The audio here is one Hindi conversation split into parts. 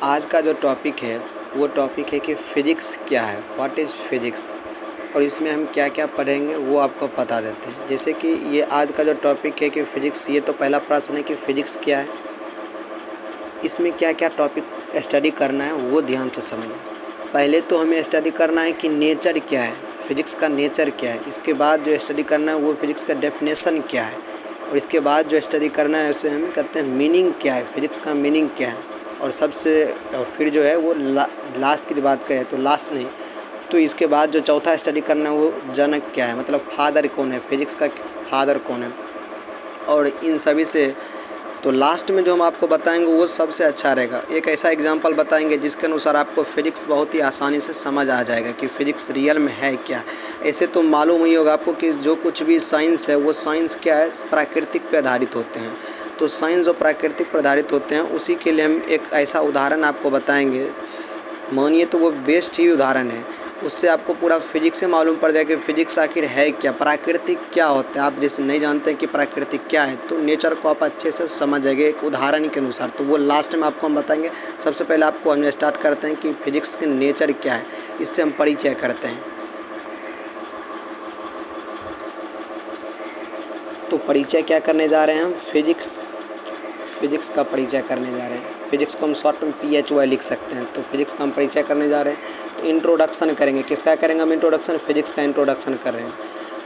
आज का जो टॉपिक है वो टॉपिक है कि फ़िज़िक्स क्या है, व्हाट इज़ फ़िज़िक्स, और इसमें हम क्या क्या पढ़ेंगे वो आपको बता देते हैं। जैसे कि ये आज का जो टॉपिक है कि फ़िज़िक्स, ये तो पहला प्रश्न है कि फ़िज़िक्स क्या है, इसमें क्या क्या टॉपिक स्टडी करना है वो ध्यान से समझें। पहले तो हमें स्टडी करना है कि नेचर क्या है, फ़िज़िक्स का नेचर क्या है। इसके बाद जो स्टडी करना है वो फ़िज़िक्स का डेफिनेशन क्या है, और इसके बाद जो स्टडी करना है उसे हम कहते हैं मीनिंग क्या है, फ़िज़िक्स का मीनिंग क्या है। और फिर जो है वो लास्ट की बात करें तो लास्ट नहीं, तो इसके बाद जो चौथा स्टडी करना है वो जनक क्या है, मतलब फादर कौन है, फ़िज़िक्स का फादर कौन है। और इन सभी से तो लास्ट में जो हम आपको बताएंगे वो सबसे अच्छा रहेगा। एक ऐसा एग्जांपल बताएंगे जिसके अनुसार आपको फ़िज़िक्स बहुत ही आसानी से समझ आ जाएगा कि फ़िज़िक्स रियल में है क्या। ऐसे तो मालूम ही होगा आपको कि जो कुछ भी साइंस है वो साइंस क्या है, प्राकृतिक पे आधारित होते हैं। तो साइंस जो प्राकृतिक पर आधारित होते हैं उसी के लिए हम एक ऐसा उदाहरण आपको बताएंगे, मानिए तो वो बेस्ट ही उदाहरण है, उससे आपको पूरा फ़िज़िक्स से मालूम पड़ जाएगा कि फ़िज़िक्स आखिर है क्या, प्राकृतिक क्या होता है। आप जैसे नहीं जानते हैं कि प्राकृतिक क्या है तो नेचर को आप अच्छे से समझ जाएंगे एक उदाहरण के अनुसार, तो वो लास्ट में आपको हम बताएंगे। सबसे पहले आपको हम स्टार्ट करते हैं कि फ़िज़िक्स के नेचर क्या है, इससे हम परिचय करते हैं। तो परिचय क्या करने जा रहे हैं हम, फ़िज़िक्स का परिचय करने जा रहे हैं। फ़िज़िक्स को हम शॉर्ट में PHY लिख सकते हैं। तो फ़िज़िक्स का हम परिचय करने जा रहे हैं। तो इंट्रोडक्शन करेंगे, किसका करेंगे हम इंट्रोडक्शन, फ़िज़िक्स का इंट्रोडक्शन कर रहे हैं।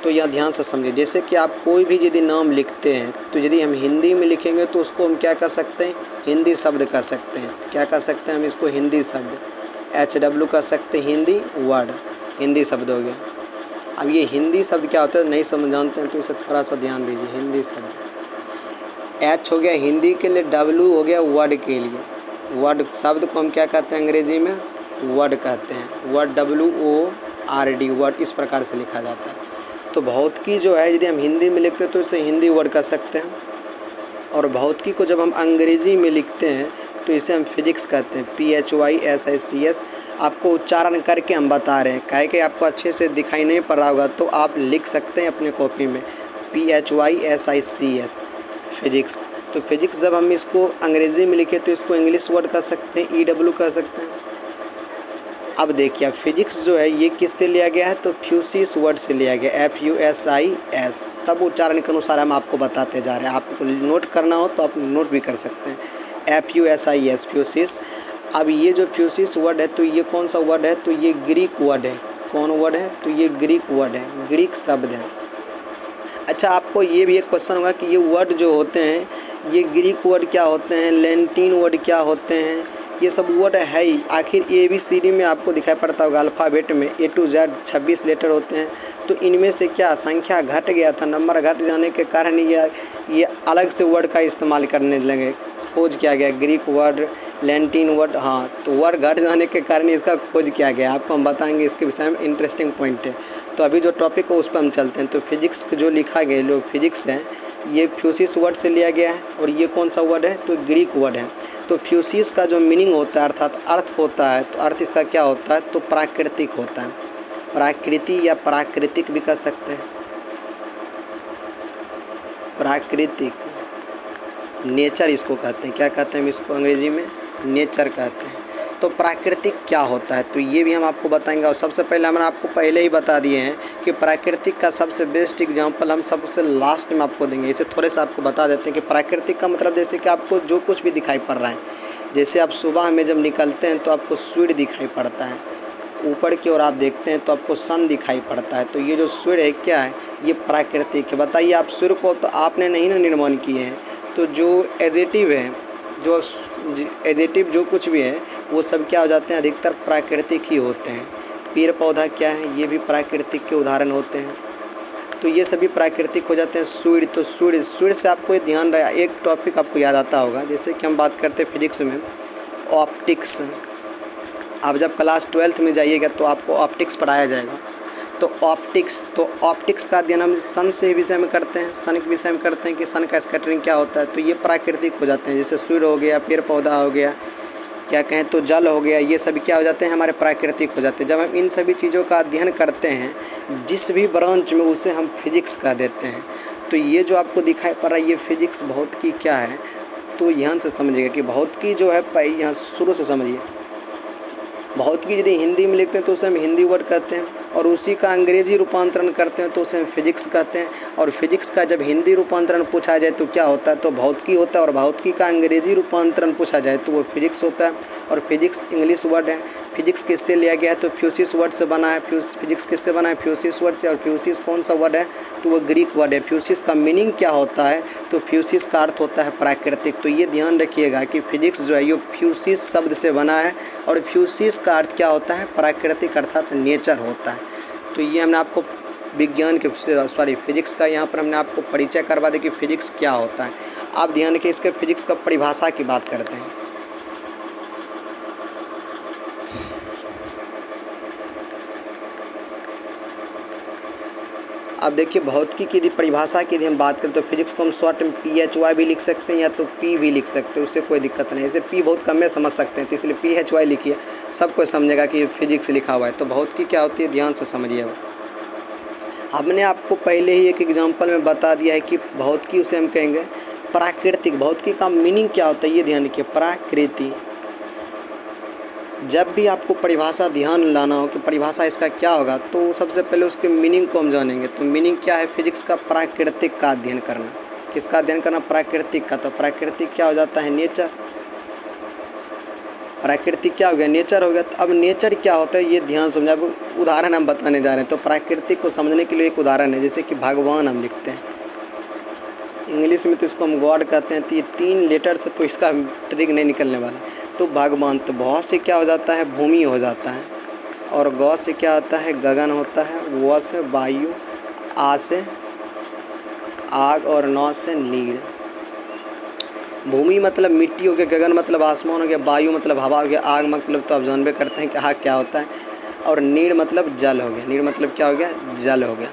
तो यह ध्यान से समझिए, जैसे कि आप कोई भी यदि नाम लिखते हैं तो यदि हम हिंदी में लिखेंगे तो उसको हम क्या कर सकते हैं, हिंदी शब्द कर सकते हैं। तो क्या कर सकते हैं हम इसको, हिंदी शब्द, HW कर सकते हैं, हिंदी वर्ड, हिंदी शब्द हो गया। अब ये हिंदी शब्द क्या होता है नहीं समझ जानते हैं तो इसे थोड़ा सा ध्यान दीजिए। हिंदी शब्द, H हो गया हिंदी के लिए, W हो गया वर्ड के लिए। वर्ड शब्द को हम क्या कहते हैं अंग्रेजी में, वर्ड कहते हैं। वर्ड WORD, वर्ड इस प्रकार से लिखा जाता है। तो भौतिकी जो है यदि हम हिंदी में लिखते हैं तो इसे हिंदी वर्ड कह सकते हैं, और भौतिकी को जब हम अंग्रेजी में लिखते हैं तो इसे हम फ़िज़िक्स कहते हैं, PHYSICS। आपको उच्चारण करके हम बता रहे हैं, काहे कि आपको अच्छे से दिखाई नहीं पड़ रहा होगा तो आप लिख सकते हैं अपने कॉपी में PHYSICS फ़िज़िक्स। तो फ़िज़िक्स जब हम इसको अंग्रेज़ी में लिखे तो इसको इंग्लिश वर्ड कह सकते हैं, EW कह सकते हैं। अब देखिए फ़िज़िक्स जो है ये किससे लिया गया है, तो फ्यूसिस वर्ड से लिया गया, FUSIS। सब उच्चारण के अनुसार हम आपको बताते जा रहे हैं, आपको नोट करना हो तो आप नोट भी कर सकते हैं, FUSIS फ्यूसिस। अब ये जो फ्यूसिस वर्ड है तो ये कौन सा वर्ड है, तो ये ग्रीक वर्ड है। कौन वर्ड है, तो ये ग्रीक वर्ड है, ग्रीक शब्द है। अच्छा, आपको ये भी एक क्वेश्चन होगा कि ये वर्ड जो होते हैं ये ग्रीक वर्ड क्या होते हैं, लैटिन वर्ड क्या होते हैं, ये सब वर्ड है ही। आखिर ABCD में आपको दिखाई पड़ता होगा अल्फ़ाबेट में A to Z 26 लेटर होते हैं, तो इनमें से क्या संख्या घट गया था, नंबर घट जाने के कारण ये अलग से वर्ड का इस्तेमाल करने लगे। खोज किया गया ग्रीक वर्ड, लैटिन वर्ड, हाँ तो वर्ड घट जाने के कारण इसका खोज किया गया। आपको हम बताएंगे इसके विषय में, इंटरेस्टिंग पॉइंट है। तो अभी जो टॉपिक है उस पर हम चलते हैं। तो फ़िज़िक्स जो लिखा गया, जो फ़िज़िक्स है ये फ्यूसिस वर्ड से लिया गया है, और ये कौन सा वर्ड है, तो ग्रीक वर्ड है। तो फ्यूसिस का जो मीनिंग होता है अर्थात अर्थ होता है, तो अर्थ इसका क्या होता है, तो प्राकृतिक होता है। प्राकृति या प्राकृतिक भी कह सकते हैं, प्राकृतिक, नेचर इसको कहते हैं। क्या कहते हैं हम इसको अंग्रेजी में, नेचर कहते हैं। तो प्राकृतिक क्या होता है तो ये भी हम आपको बताएंगे। और सबसे पहले हमने आपको पहले ही बता दिए हैं कि प्राकृतिक का सबसे बेस्ट एग्जांपल हम सबसे लास्ट में आपको देंगे। इसे थोड़े से आपको बता देते हैं कि प्राकृतिक का मतलब जैसे कि आपको जो कुछ भी दिखाई पड़ रहा है, जैसे आप सुबह में जब निकलते हैं तो आपको सूर्य दिखाई पड़ता है, ऊपर की ओर आप देखते हैं तो आपको सन दिखाई पड़ता है। तो ये जो सूर्य है क्या है, ये प्राकृतिक है। बताइए, आप सूर्य को तो आपने नहीं ना निर्माण किए हैं, तो जो एजेटिव है, जो एजेटिव जो कुछ भी है वो सब क्या हो जाते हैं, अधिकतर प्राकृतिक ही होते हैं। पेड़ पौधा क्या है, ये भी प्राकृतिक के उदाहरण होते हैं। तो ये सभी प्राकृतिक हो जाते हैं। सूर्य, तो सूर्य से आपको ये ध्यान रहा, एक टॉपिक आपको याद आता होगा, जैसे कि हम बात करते हैं फिजिक्स में ऑप्टिक्स। आप जब क्लास 12th में जाइएगा तो आपको ऑप्टिक्स पढ़ाया जाएगा। तो ऑप्टिक्स का अध्ययन हम सन से विषय में करते हैं, सन के विषय में करते हैं कि सन का स्कैटरिंग क्या होता है। तो ये प्राकृतिक हो जाते हैं, जैसे सूर्य हो गया, पेड़ पौधा हो गया, क्या कहें तो जल हो गया, ये सभी क्या हो जाते हैं, हमारे प्राकृतिक हो जाते हैं। जब हम इन सभी चीज़ों का अध्ययन करते हैं जिस भी ब्रांच में, उसे हम फिजिक्स कह देते हैं। तो ये जो आपको दिखाई पड़ रहा है ये फिजिक्स भौतिकी क्या है, तो ध्यान से समझिएगा कि भौतिकी जो है यहाँ शुरू से समझिए। भौतिकी यदि हिंदी में लिखते हैं तो उसे हम हिंदी वर्ड कहते हैं, और उसी का अंग्रेजी रूपांतरण करते हैं तो उसे हम फिजिक्स कहते हैं। और फिजिक्स का जब हिंदी रूपांतरण पूछा जाए तो क्या होता है, तो भौतिकी होता है, और भौतिकी का अंग्रेजी रूपांतरण पूछा जाए तो वो फिजिक्स होता है। और फिजिक्स इंग्लिश वर्ड है। फिजिक्स किससे लिया गया है, तो फ्यूसिस वर्ड से बना है। फिजिक्स किससे बना है, फ्यूसिस वर्ड से। और फ्यूसिस कौन सा वर्ड है, तो वो ग्रीक वर्ड है। फ्यूसिस का मीनिंग क्या होता है, तो फ्यूसिस का अर्थ होता है प्राकृतिक। तो ये ध्यान रखिएगा कि फिजिक्स जो है ये फ्यूसिस शब्द से बना है, और फ्यूसिस का अर्थ क्या होता है, प्राकृतिक अर्थात नेचर होता है। तो ये हमने आपको विज्ञान के फिजिक्स का यहाँ पर हमने आपको परिचय करवा दिया कि फिजिक्स क्या होता है। आप ध्यान रखिए, इसके फिजिक्स का परिभाषा की बात करते हैं। अब देखिए भौतिकी की यदि परिभाषा की यदि हम बात करें तो फिजिक्स को हम शॉर्ट में PHY भी लिख सकते हैं या तो P भी लिख सकते हैं, उससे कोई दिक्कत नहीं है। जैसे P बहुत कम में समझ सकते हैं तो इसलिए PHY लिखिए, सब कोई समझेगा कि फिजिक्स लिखा हुआ है। तो भौतिकी क्या होती है, ध्यान से समझिए। हमने आपको पहले ही एक एग्जाम्पल में बता दिया है कि भौतिकी उसे हम कहेंगे प्राकृतिक। भौतिकी का मीनिंग क्या होता है, ये ध्यान रखिए, प्राकृतिक। जब भी आपको परिभाषा ध्यान लाना हो कि परिभाषा इसका क्या होगा, तो सबसे पहले उसके मीनिंग को हम जानेंगे। तो मीनिंग क्या है, फिजिक्स का प्राकृतिक का अध्ययन करना। किसका अध्ययन करना, प्राकृतिक का। तो प्राकृतिक क्या हो जाता है, नेचर। प्राकृतिक क्या हो गया, नेचर हो गया। तो अब नेचर क्या होता है ये ध्यान समझा। अब उदाहरण हम बताने जा रहे हैं। तो प्राकृतिक को समझने के लिए एक उदाहरण है, जैसे कि भगवान हम लिखते हैं इंग्लिश में तो इसको हम गॉड कहते हैं। तो ये 3 लेटर से तो इसका ट्रिक नहीं निकलने वाला। तो भगवान, तो बहुत से क्या हो जाता है, भूमि हो जाता है। और गौ से क्या होता है, गगन होता है। व से वायु, आ से आग, और नौ से नीर। भूमि मतलब मिट्टी हो गया, गगन मतलब आसमान हो गया, वायु मतलब हवा हो गया, आग मतलब तो आप जानबे करते हैं कि आग क्या होता है, और नीर मतलब जल हो गया। नीर मतलब क्या हो गया, जल हो गया।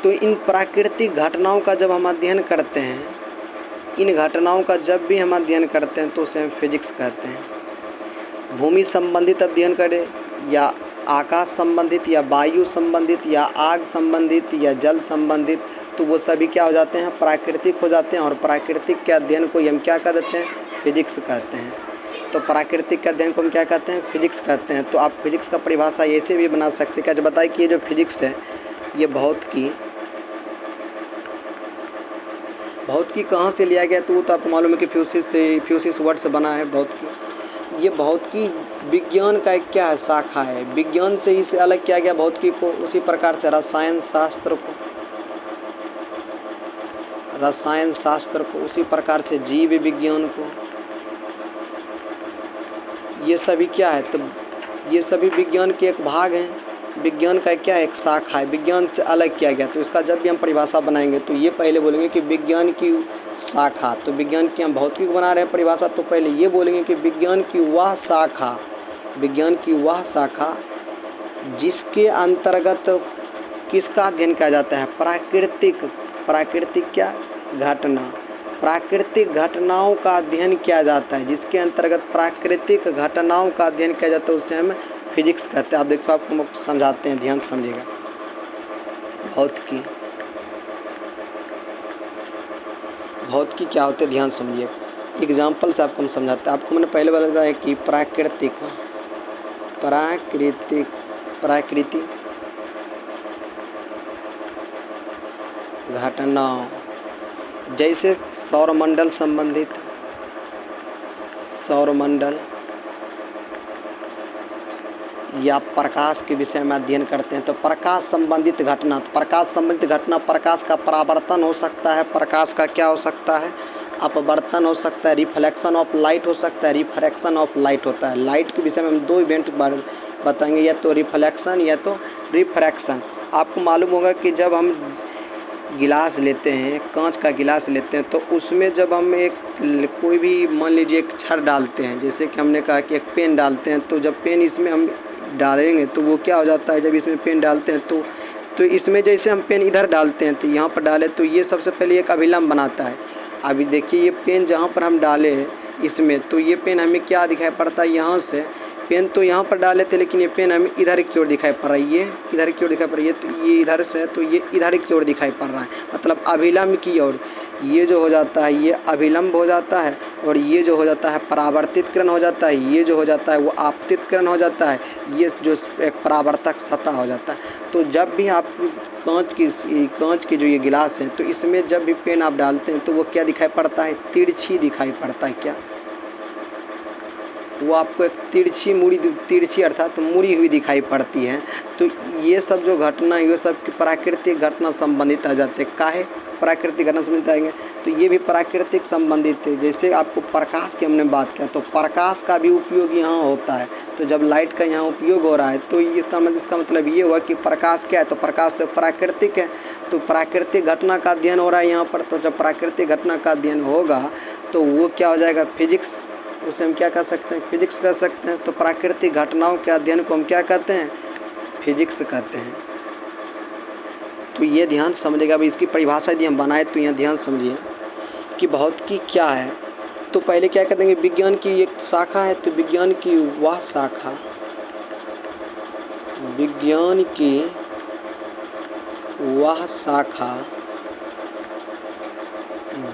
तो इन प्राकृतिक घटनाओं का जब हम अध्ययन करते हैं, इन घटनाओं का जब भी हम अध्ययन करते हैं तो उसे हम फिजिक्स कहते हैं। भूमि संबंधित अध्ययन करें, या आकाश संबंधित, या वायु संबंधित, या आग संबंधित, या जल संबंधित, तो वो सभी क्या हो जाते हैं, प्राकृतिक हो जाते हैं। और प्राकृतिक के अध्ययन को हम क्या कह देते हैं, फिजिक्स कहते हैं। तो प्राकृतिक के अध्ययन को हम क्या कहते हैं, फिजिक्स कहते हैं। तो आप फिजिक्स का परिभाषा ऐसे भी बना सकते हैं। क्या बताइए कि ये जो फिजिक्स है ये भौतिकी कहाँ से लिया गया, तो वो तो आपको मालूम है कि फ्यूसिस वर्ड से बना है भौतिकी। ये भौतिकी विज्ञान का एक क्या है, शाखा है। विज्ञान से इसे अलग किया गया भौतिकी को। उसी प्रकार से रसायन शास्त्र को, उसी प्रकार से जीव विज्ञान को, ये सभी क्या है, तो ये सभी विज्ञान के एक भाग हैं। विज्ञान का क्या है, एक शाखा है, विज्ञान से अलग किया गया। तो इसका जब भी हम परिभाषा बनाएंगे तो ये पहले बोलेंगे कि विज्ञान की शाखा। तो विज्ञान की हम भौतिकी बना रहे हैं परिभाषा, तो पहले ये बोलेंगे कि विज्ञान की वह शाखा जिसके अंतर्गत किसका अध्ययन किया जाता है, प्राकृतिक क्या घटना, प्राकृतिक घटनाओं का अध्ययन किया जाता है। जिसके अंतर्गत प्राकृतिक घटनाओं का अध्ययन किया जाता है उसे हम फिजिक्स कहते हैं। आप देखो, आपको हम समझाते हैं, ध्यान समझिएगा। भौतिकी क्या होते हैं, ध्यान समझिए। एग्जाम्पल से आपको हम समझाते हैं। आपको मैंने पहले बताया कि प्राकृतिक घटनाओं, जैसे सौरमंडल संबंधित, या प्रकाश के विषय में अध्ययन करते हैं। तो प्रकाश संबंधित घटना, प्रकाश का परावर्तन हो सकता है, प्रकाश का क्या हो सकता है, अपवर्तन हो सकता है, रिफ्लेक्शन ऑफ लाइट हो सकता है, रिफ्रैक्शन ऑफ लाइट होता है। लाइट के विषय में हम 2 इवेंट बताएंगे, या तो रिफ्लेक्शन या तो रिफ्रैक्शन। आपको मालूम होगा कि जब हम गिलास लेते हैं, कांच का गिलास लेते हैं, तो उसमें जब हम कोई भी मान लीजिए एक छड़ डालते हैं, जैसे कि हमने कहा कि एक पेन डालते हैं, तो जब पेन इसमें हम डालेंगे तो वो क्या हो जाता है, जब इसमें पेन डालते हैं तो इसमें जैसे हम पेन इधर डालते हैं तो यहाँ पर डालें तो ये सबसे पहले एक अभिलंब बनाता है। अभी देखिए ये पेन जहाँ पर हम डाले इसमें, तो ये पेन हमें क्या दिखाई पड़ता है, यहाँ से पेन तो यहाँ पर डाले थे, लेकिन ये पेन हमें इधर की ओर दिखाई पड़ रही है, ये इधर की ओर दिखाई पड़ रही है। तो ये इधर से है तो ये इधर की ओर दिखाई पड़ रहा है, मतलब अभिलंब की ओर। ये जो हो जाता है ये अभिलंब हो जाता है, और ये जो हो जाता है परावर्तित किरण हो जाता है, ये जो हो जाता है वो आपतित किरण हो जाता है, ये जो एक परावर्तक सतह हो जाता है। तो जब भी आप कांच की जो ये गिलास है, तो इसमें जब भी पेन आप डालते हैं तो वो क्या दिखाई पड़ता है, तिरछी दिखाई पड़ता है। क्या वो आपको एक तिरछी अर्थात मुड़ी हुई दिखाई पड़ती है। तो ये सब जो घटना, ये सब की प्राकृतिक घटना संबंधित आ जाते हैं। काहे प्राकृतिक घटना संबंधित आएंगे, तो ये भी प्राकृतिक संबंधित है। जैसे आपको प्रकाश की हमने बात किया, तो प्रकाश का भी उपयोग यहाँ होता है। तो जब लाइट का यहाँ उपयोग हो रहा है, तो इसका मतलब ये हुआ कि प्रकाश क्या है, तो प्रकाश तो प्राकृतिक है। तो प्राकृतिक घटना का अध्ययन हो रहा है यहाँ पर। तो जब प्राकृतिक घटना का अध्ययन होगा तो वो क्या हो जाएगा, फिजिक्स। उसे हम क्या कह सकते हैं, फिजिक्स कह सकते हैं। तो प्राकृतिक घटनाओं के अध्ययन को हम क्या कहते हैं, फिजिक्स कहते हैं। तो ये ध्यान समझिएगा। अब इसकी परिभाषा यदि हम बनाए तो यहाँ ध्यान समझिए कि भौतिकी क्या है। तो पहले क्या कहते हैं, विज्ञान की एक शाखा है। तो विज्ञान की वह शाखा, विज्ञान की वह शाखा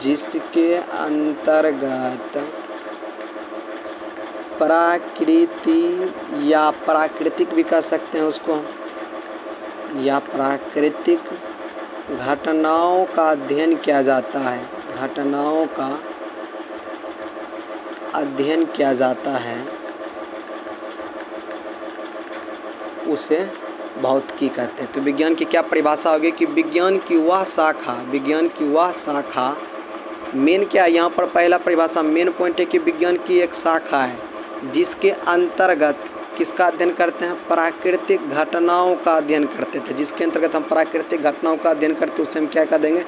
जिसके अंतर्गत प्रकृति या प्राकृतिक भी कह सकते हैं उसको, या प्राकृतिक घटनाओं का अध्ययन किया जाता है, घटनाओं का अध्ययन किया जाता है, उसे भौतिकी कहते हैं। तो विज्ञान की क्या परिभाषा होगी कि विज्ञान की वह शाखा, मेन क्या है यहाँ पर, पहला परिभाषा मेन पॉइंट है कि विज्ञान की एक शाखा है जिसके अंतर्गत किसका अध्ययन करते हैं, प्राकृतिक घटनाओं का अध्ययन करते थे। जिसके अंतर्गत हम प्राकृतिक घटनाओं का अध्ययन करते हैं उसे हम क्या कह देंगे,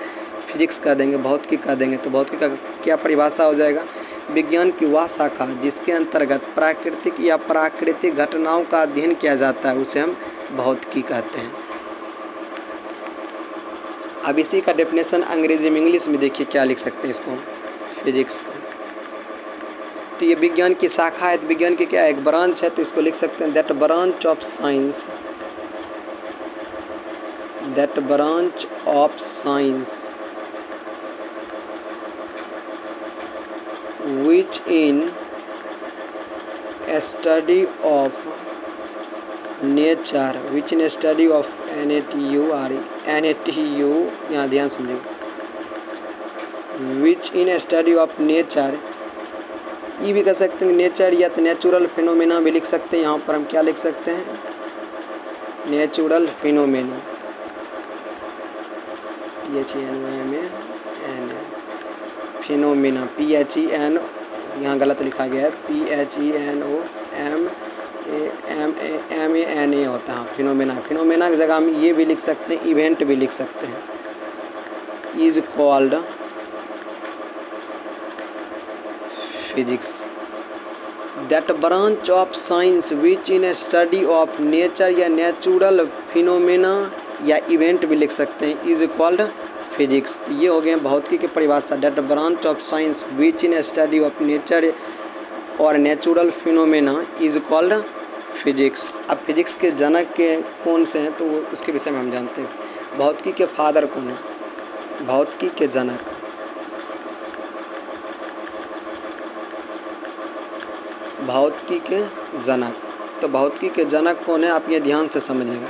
फिजिक्स कह देंगे, भौतिकी कह देंगे। तो भौतिकी का क्या परिभाषा हो जाएगा, विज्ञान की वह शाखा जिसके अंतर्गत प्राकृतिक या प्राकृतिक घटनाओं का अध्ययन किया जाता है उसे हम भौतिकी कहते हैं। अब इसी का डेफिनेशन अंग्रेजी में, इंग्लिश में देखिए क्या लिख सकते हैं इसको, फिजिक्स को। तो ये विज्ञान की शाखा है। तो विज्ञान की क्या है, एक ब्रांच है। तो इसको लिख सकते हैं that branch of science, that branch of science which in study of nature, which in study of NATU, यहाँ ध्यान समझिए, which in study of nature, ये भी कह सकते हैं नेचर या तो नेचुरल फिनोमेना भी लिख सकते हैं। यहाँ पर हम क्या लिख सकते हैं, नेचुरल फिनोमेना, फिनोमेना, PHEN, यहाँ गलत लिखा गया है, PHENOMENA होता है फिनोमेना। फिनोमेना की जगह हम ये भी लिख सकते हैं, इवेंट भी लिख सकते हैं, is called physics. That branch of science which in study of nature या नेचुरल फिनोमेना या इवेंट भी लिख सकते हैं, इज कॉल्ड फिजिक्स। तो ये हो गए भौतिकी की परिभाषा, that branch of science which in study of nature और natural phenomena is called physics. अब फिजिक्स के जनक के कौन से हैं, तो उसके विषय में हम जानते हैं। भौतिकी के फादर कौन है, भौतिकी के जनक, भौतिकी के जनक। तो भौतिकी के जनक कौन है, आप ये ध्यान से समझिएगा।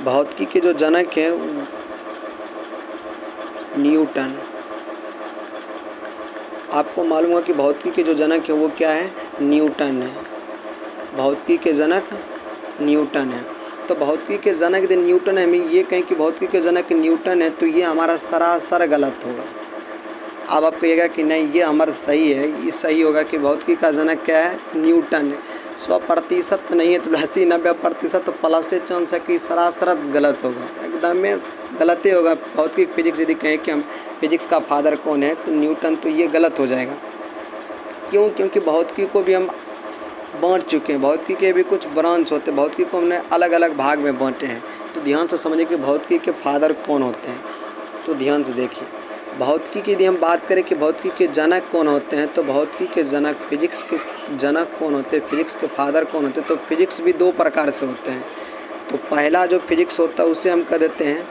भौतिकी के जो जनक हैं न्यूटन। आपको मालूम होगा कि भौतिकी के जो जनक है वो क्या है, न्यूटन है। भौतिकी के जनक न्यूटन है। तो भौतिकी के जनक यदि न्यूटन है, हम ये कहें कि भौतिकी के जनक न्यूटन है, तो ये हमारा सरासर गलत होगा। अब आप कहिएगा कि नहीं ये हमारा सही है, ये सही होगा कि भौतिकी का जनक क्या है, न्यूटन है। 100% नहीं है तो 80-90% तो प्लस से चांस है कि सरासर गलत होगा, एकदम में गलत ही होगा। भौतिकी फिजिक्स यदि कहें कि हम फिजिक्स का फादर कौन है तो न्यूटन, तो ये गलत हो जाएगा। क्यों, क्योंकि भौतिकी को भी हम बांट चुके हैं। भौतिकी के भी कुछ ब्रांच होते हैं, भौतिकी को हमने अलग अलग भाग में बांटे हैं। तो ध्यान से समझिए कि भौतिकी के फादर कौन होते हैं। तो ध्यान से देखिए, भौतिकी की यदि हम बात करें कि भौतिकी के जनक कौन होते हैं, तो भौतिकी के जनक, फिजिक्स के जनक कौन होते हैं, फिजिक्स के फादर कौन होते हैं। तो फिजिक्स भी दो प्रकार से होते हैं। तो पहला जो फिजिक्स होता है उसे हम कह देते हैं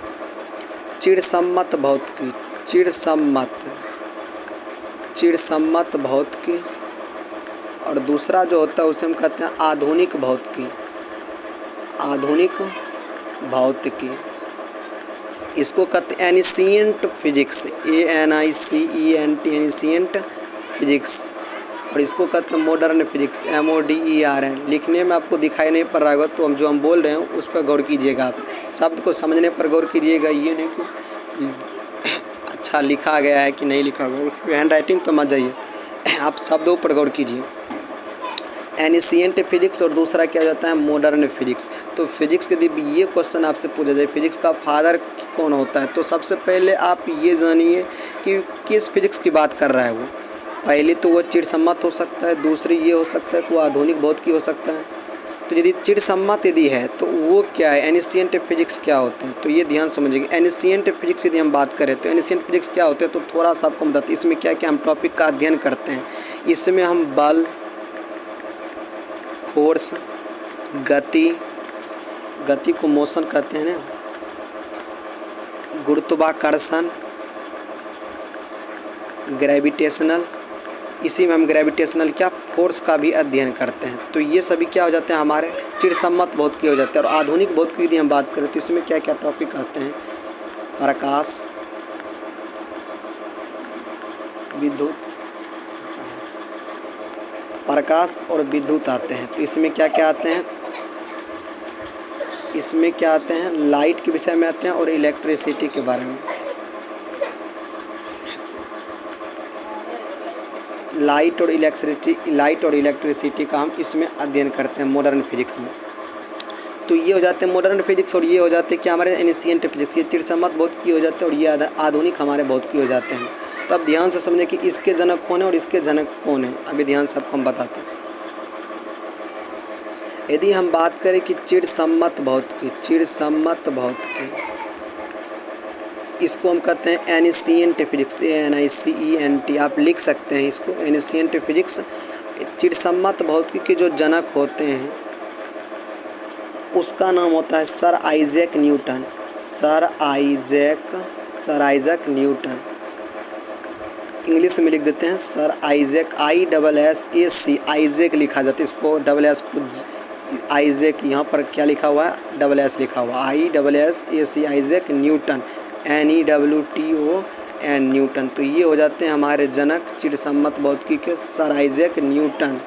चिड़सम्मत भौतिकी। चिरसम्मत भौतिकी, और दूसरा जो होता है उसे हम कहते हैं आधुनिक भौतिकी। इसको कहते हैं ancient physics, ANICENT, ancient physics. और इसको कहते हैं मॉडर्न फिजिक्स, MODERN। लिखने में आपको दिखाई नहीं पड़ रहा होगा, तो हम बोल रहे हैं उस पर गौर कीजिएगा। आप शब्द को समझने पर गौर कीजिएगा, ये नहीं कि अच्छा लिखा गया है कि नहीं लिखा गया, हैंड राइटिंग पर मत जाइए, आप शब्दों पर गौर कीजिए। एनिशिएंट फिजिक्स और दूसरा क्या हो जाता है मॉडर्न फिजिक्स। तो फिजिक्स के यदि ये क्वेश्चन आपसे पूछा जाए फिजिक्स का फादर कौन होता है, तो सबसे पहले आप ये जानिए कि किस फिजिक्स की बात कर रहा है वो। पहली तो वो चिरसम्मत हो सकता है, दूसरी ये हो सकता है कि वो आधुनिक भौतिकी हो सकता है। तो यदि चिरसम्मत यदि है तो वो क्या है, एनिशिएंट फिजिक्स क्या होते हैं, तो ये ध्यान समझिएगा। एनिशिएंट फिजिक्स यदि हम बात करें तो एनिशिएंट फिजिक्स क्या होते हैं, तो थोड़ा सा आपको बताते हैं इसमें क्या क्या हम टॉपिक का अध्ययन करते हैं। इसमें हम बल, फोर्स, गति को मोशन कहते हैं ना, गुरुत्वाकर्षण, ग्रेविटेशनल, इसी में हम ग्रेविटेशनल क्या फोर्स का भी अध्ययन करते हैं। तो ये सभी क्या हो जाते हैं हमारे चिरसम्मत भौतिकी हो जाते हैं। और आधुनिक भौतिकी यदि हम बात करें तो इसमें क्या क्या टॉपिक आते हैं, प्रकाश और विद्युत आते हैं। तो इसमें क्या क्या आते हैं, इसमें क्या आते हैं, लाइट के विषय में आते हैं और इलेक्ट्रिसिटी के बारे में। लाइट और इलेक्ट्रिसिटी का हम इसमें अध्ययन करते हैं मॉडर्न फिजिक्स में। तो ये हो जाते हैं मॉडर्न फिजिक्स, और ये हो जाते हैं कि हमारे एनिशिएंट फिजिक्स, ये चिरसम्मत भौतिकी हो जाते हैं, और ये आधुनिक हमारे भौतिकी हो जाते हैं। तो अब ध्यान से समझें कि इसके जनक कौन है और इसके जनक कौन है। अभी ध्यान से आपको हम बताते हैं। यदि हम बात करें कि चिरसम्मत भौतिकी, इसको हम कहते हैं एनिशिएंट फिजिक्स, ANICENT, आप लिख सकते हैं इसको, एनिशिएंट फिजिक्स। चिरसम्मत भौतिकी के जो जनक होते हैं उसका नाम होता है सर आइजैक न्यूटन। इंग्लिश में लिख देते हैं सर आइजैक, ISSAC, आइजैक लिखा जाता है, इसको SS को आइजैक, यहाँ पर क्या लिखा हुआ है, SS लिखा हुआ, ISSAC, Isaac Newton, NEWTON, Newton. तो ये हो जाते हैं हमारे जनक चिरसम्मत भौतिकी के, सर आइजैक न्यूटन।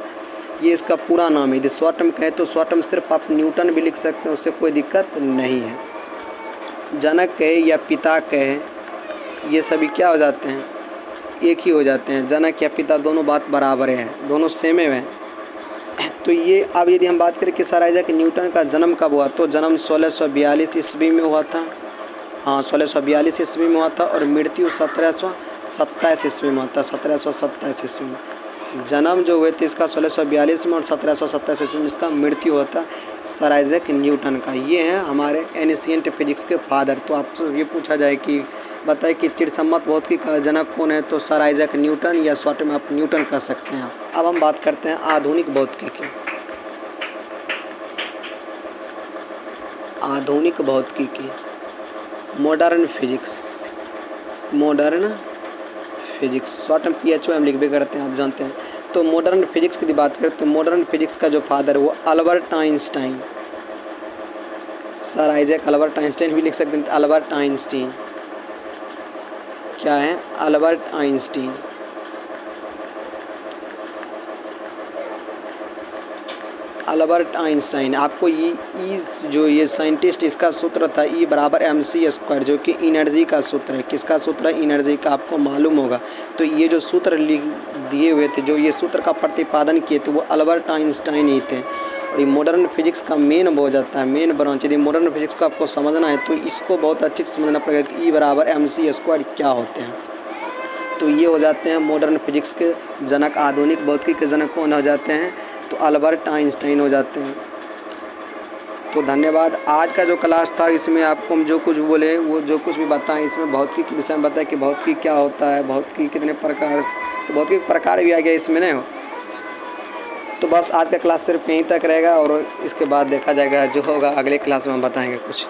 ये इसका पूरा नाम है। यदि शॉर्ट में कहें तो शॉर्ट में सिर्फ आप न्यूटन भी लिख सकते हैं, उससे कोई दिक्कत नहीं है। जनक कहे या पिता कहे, ये सभी क्या हो जाते हैं, एक ही हो जाते हैं। जनक या पिता दोनों बात बराबर है, दोनों सेम है। तो ये अब यदि हम बात करें कि सर आइजैक न्यूटन का जन्म कब हुआ, तो जन्म 1642 ईस्वी में हुआ था। हाँ, 1642 ईस्वी में हुआ था, और मृत्यु 1727 ईस्वी में हुआ था। 1727 ईस्वी में जन्म जो हुए थे इसका 1642 में, और 1727 ईस्वी में इसका मृत्यु हुआ था सर आइजैक न्यूटन का। ये हैं हमारे एनिशिएंट फिजिक्स के फादर। तो आपसे ये पूछा जाए कि बताए कि चिरसम्मत भौतिकी का जनक कौन है, तो सर आइजैक न्यूटन, या शॉर्ट में आप न्यूटन कह सकते हैं। अब हम बात करते हैं आधुनिक भौतिकी की। आधुनिक भौतिकी की मॉडर्न फिजिक्स, शॉर्ट में PHOM लिख भी करते हैं, आप जानते हैं। तो मॉडर्न फिजिक्स की बात करें तो मॉडर्न फिजिक्स का जो फादर है वो Albert Einstein, sir Isaac Albert Einstein भी लिख सकते हैं। अल्बर्ट आइंस्टीन क्या है, अल्बर्ट आइंस्टीन। अल्बर्ट आइंस्टाइन, आपको ये साइंटिस्ट, इसका सूत्र था E = mc², जो कि एनर्जी का सूत्र है। किसका सूत्र है, एनर्जी का, आपको मालूम होगा। तो ये जो सूत्र दिए हुए थे, जो ये सूत्र का प्रतिपादन किए थे, वो अल्बर्ट आइंस्टाइन ही थे। और ये मॉडर्न फिजिक्स का मेन हो जाता है, मेन ब्रांच। यदि मॉडर्न फिजिक्स को आपको समझना है तो इसको बहुत अच्छे से समझना पड़ेगा कि E = mc² क्या होते हैं। तो ये हो जाते हैं मॉडर्न फिजिक्स के जनक। आधुनिक भौतिकी के जनक कौन हो जाते हैं, तो अल्बर्ट आइंस्टाइन हो जाते हैं। तो धन्यवाद। आज का जो क्लास था इसमें आपको हम जो कुछ बोले, वो जो कुछ भी बताएं, इसमें भौतिकी के विषय में बताया कि भौतिकी क्या होता है, भौतिकी कितने प्रकार, तो भौतिकी प्रकार भी आ गया इसमें नहीं हो। तो बस आज का क्लास सिर्फ यहीं तक रहेगा, और इसके बाद देखा जाएगा जो होगा अगले क्लास में हम बताएंगे कुछ।